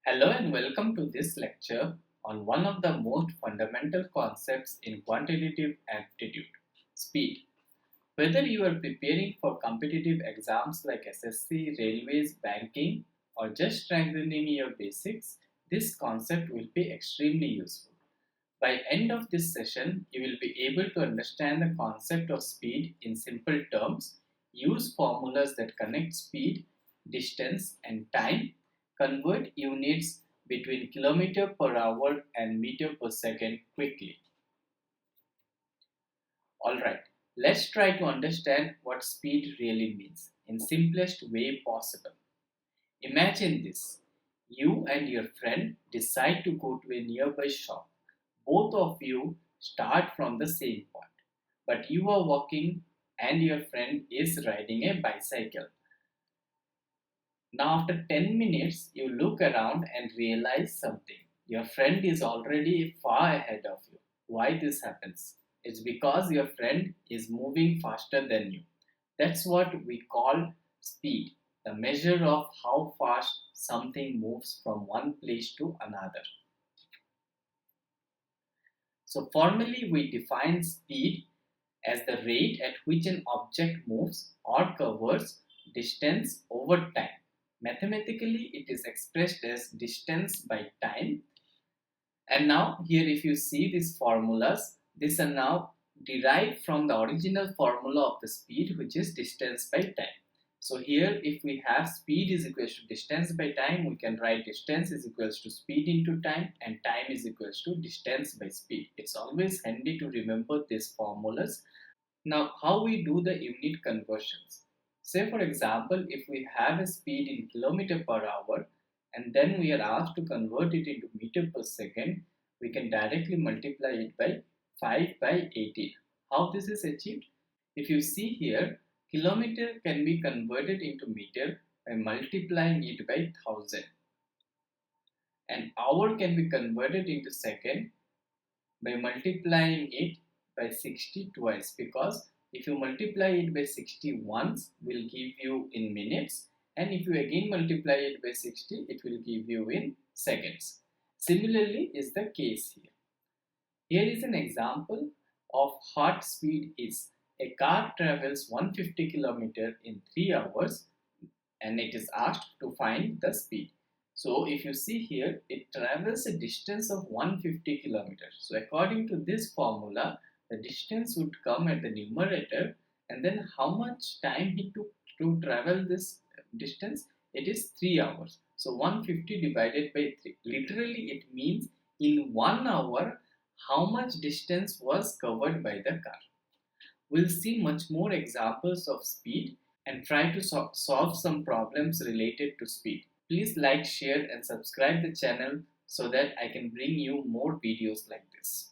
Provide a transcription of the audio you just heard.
Hello and welcome to this lecture on one of the most fundamental concepts in quantitative aptitude, speed. Whether you are preparing for competitive exams like SSC, railways, banking, or just strengthening your basics, this concept will be extremely useful. By end of this session, you will be able to understand the concept of speed in simple terms, use formulas that connect speed, distance, and time, convert units between kilometer per hour and meter per second quickly. Alright, let's try to understand what speed really means in simplest way possible. Imagine this. You and your friend decide to go to a nearby shop. Both of you start from the same point, but you are walking and your friend is riding a bicycle. Now, after 10 minutes, you look around and realize something. Your friend is already far ahead of you. Why this happens? It's because your friend is moving faster than you. That's what we call speed, the measure of how fast something moves from one place to another. So formally we define speed as the rate at which an object moves or covers distance over time. Mathematically it is expressed as distance by time. And now here if you see these formulas, these are now derived from the original formula of the speed, which is distance by time. So here if we have speed is equals to distance by time, we can write distance is equals to speed into time and time is equals to distance by speed. It's always handy to remember these formulas. Now how we do the unit conversions? Say for example, if we have a speed in kilometer per hour and then we are asked to convert it into meter per second, we can directly multiply it by 5 by 18. How this is achieved? If you see here, kilometer can be converted into meter by multiplying it by 1000. And hour can be converted into second by multiplying it by 60 twice, because if you multiply it by 60 once, will give you in minutes, and if you again multiply it by 60, it will give you in seconds. Similarly is the case here. Here is an example of what speed is. A car travels 150 km in 3 hours and it is asked to find the speed. So if you see here, it travels a distance of 150 kilometers. So according to this formula, the distance would come at the numerator, and then how much time he took to travel this distance? It is 3 hours. So 150 divided by 3. Literally it means in 1 hour how much distance was covered by the car. We'll see much more examples of speed and try to solve some problems related to speed. Please like, share and subscribe the channel so that I can bring you more videos like this.